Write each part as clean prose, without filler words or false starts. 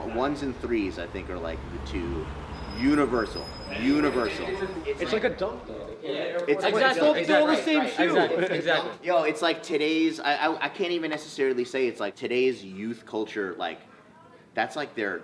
ones and threes, I think, are like the two universal. It's like a dunk though. It's Exactly. They're all the same shoe. Exactly. Yo, it's like today's. I can't even necessarily say it's like today's youth culture. Like, that's like their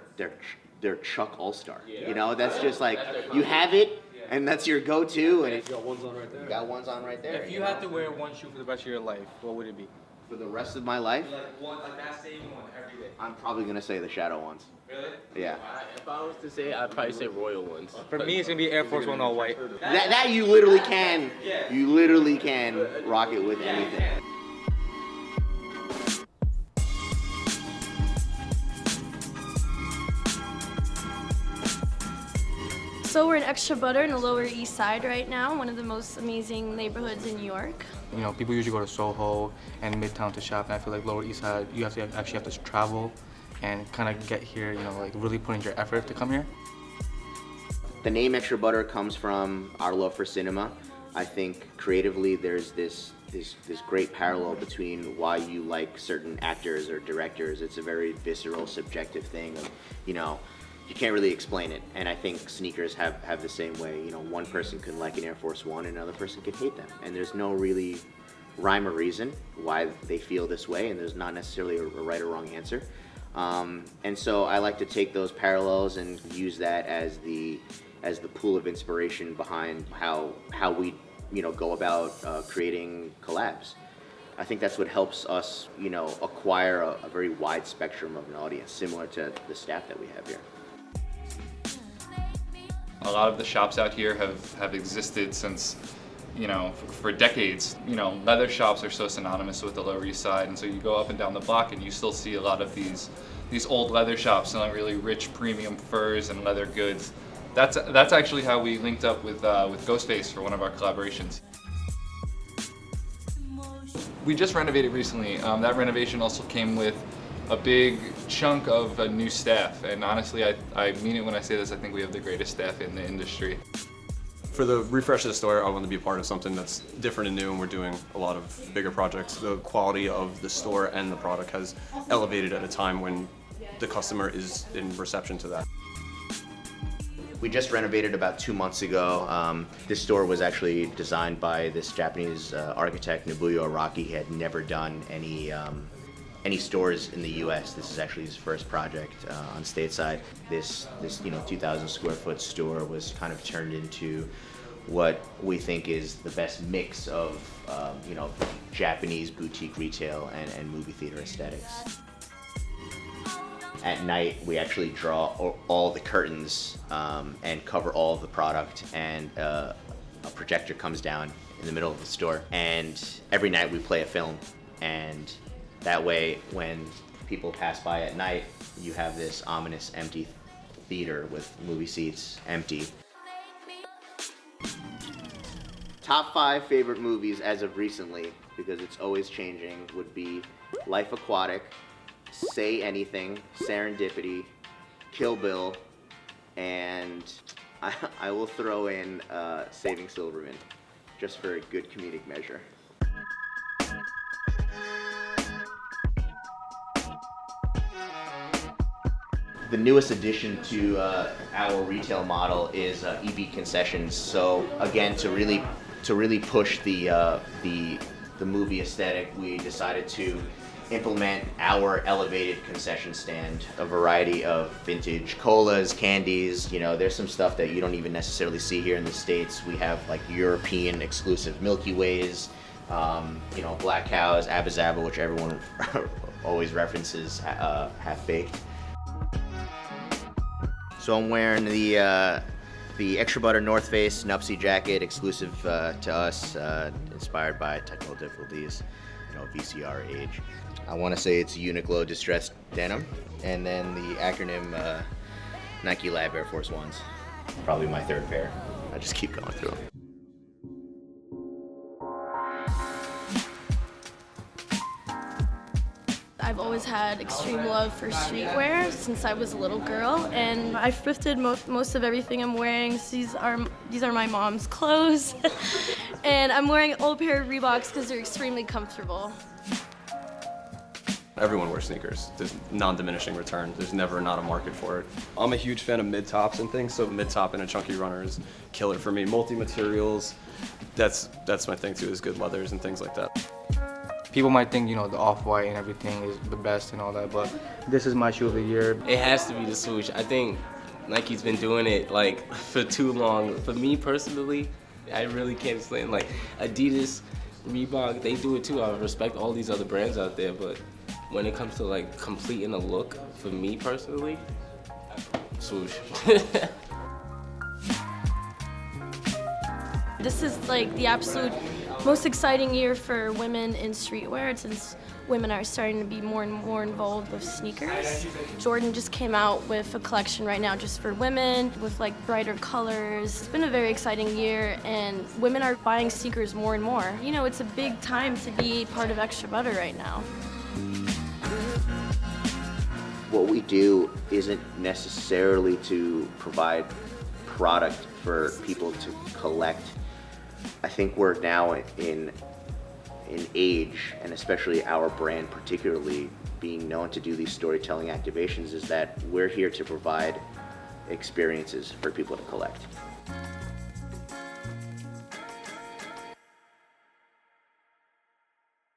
Chuck All-Star. You know, that's just like you have it, and that's your go-to, and You got ones on right there. you got ones on right there. If you had to wear one shoe for the rest of your life, what would it be? For the rest of my life, Like that same one every day. I'm probably gonna say the Shadow ones. Really? Yeah. If I was to say, I'd probably say Royal ones. For me, it's gonna be Air Force One all white. That you literally can. You literally can rock it with anything. So we're in Extra Butter in the Lower East Side right now, one of the most amazing neighborhoods in New York. You know, people usually go to Soho and Midtown to shop, and I feel like Lower East Side, you actually have to travel and kind of get here, you know, like really put in your effort to come here. The name Extra Butter comes from our love for cinema. I think creatively there's this great parallel between why you like certain actors or directors. It's a very visceral, subjective thing of, you know, you can't really explain it. And I think sneakers have the same way. You know, one person can like an Air Force One and another person can hate them. And there's no really rhyme or reason why they feel this way, and there's not necessarily a right or wrong answer. And so I like to take those parallels and use that as the pool of inspiration behind how we, you know, go about creating collabs. I think that's what helps us, you know, acquire a very wide spectrum of an audience, similar to the staff that we have here. A lot of the shops out here have existed since, you know, for decades. You know, leather shops are so synonymous with the Lower East Side, and so you go up and down the block and you still see a lot of these old leather shops selling really rich premium furs and leather goods. That's actually how we linked up with Ghostface for one of our collaborations. We just renovated recently. That renovation also came with a big chunk of new staff, and honestly, I mean it when I say this, I think we have the greatest staff in the industry. For the refresh of the store, I want to be a part of something that's different and new, and we're doing a lot of bigger projects. The quality of the store and the product has elevated at a time when the customer is in reception to that. We just renovated about 2 months ago. This store was actually designed by this Japanese architect, Nobuyo Araki. He had never done any stores in the U.S. This is actually his first project on stateside. This 2,000 square foot store was kind of turned into what we think is the best mix of Japanese boutique retail and movie theater aesthetics. At night, we actually draw all the curtains and cover all of the product, and a projector comes down in the middle of the store, and every night we play a film, and that way when people pass by at night, you have this ominous empty theater with movie seats empty. Top 5 favorite movies as of recently, because it's always changing, would be Life Aquatic, Say Anything, Serendipity, Kill Bill, and I will throw in Saving Silverman, just for a good comedic measure. The newest addition to our retail model is EB Concessions. So again, to really push the movie aesthetic, we decided to implement our elevated concession stand, a variety of vintage colas, candies. You know, there's some stuff that you don't even necessarily see here in the States. We have like European exclusive Milky Ways, Black Cows, Abba Zaba, which everyone always references, half-baked. So I'm wearing the Extra Butter North Face Nupsy jacket, exclusive to us, inspired by Technical Difficulties, VCR age. I want to say it's Uniqlo distressed denim, and then the acronym Nike Lab Air Force Ones. Probably my third pair. I just keep going through them. I've always had extreme love for streetwear since I was a little girl, and I've thrifted most of everything I'm wearing. These are my mom's clothes, and I'm wearing an old pair of Reeboks because they're extremely comfortable. Everyone wears sneakers. There's non-diminishing return. There's never not a market for it. I'm a huge fan of mid-tops and things, so mid-top and a chunky runner is killer for me. Multi-materials, that's my thing too, is good leathers and things like that. People might think, you know, the off-white and everything is the best and all that, but this is my shoe of the year. It has to be the swoosh. I think Nike's been doing it like for too long. For me personally, I really can't explain. Like Adidas, Reebok, they do it too. I respect all these other brands out there, but when it comes to like completing a look, for me personally, swoosh. This is like the absolute most exciting year for women in streetwear since women are starting to be more and more involved with sneakers. Jordan just came out with a collection right now just for women with like brighter colors. It's been a very exciting year and women are buying sneakers more and more. You know, it's a big time to be part of Extra Butter right now. What we do isn't necessarily to provide product for people to collect. I think we're now in age, and especially our brand particularly, being known to do these storytelling activations, is that we're here to provide experiences for people to collect.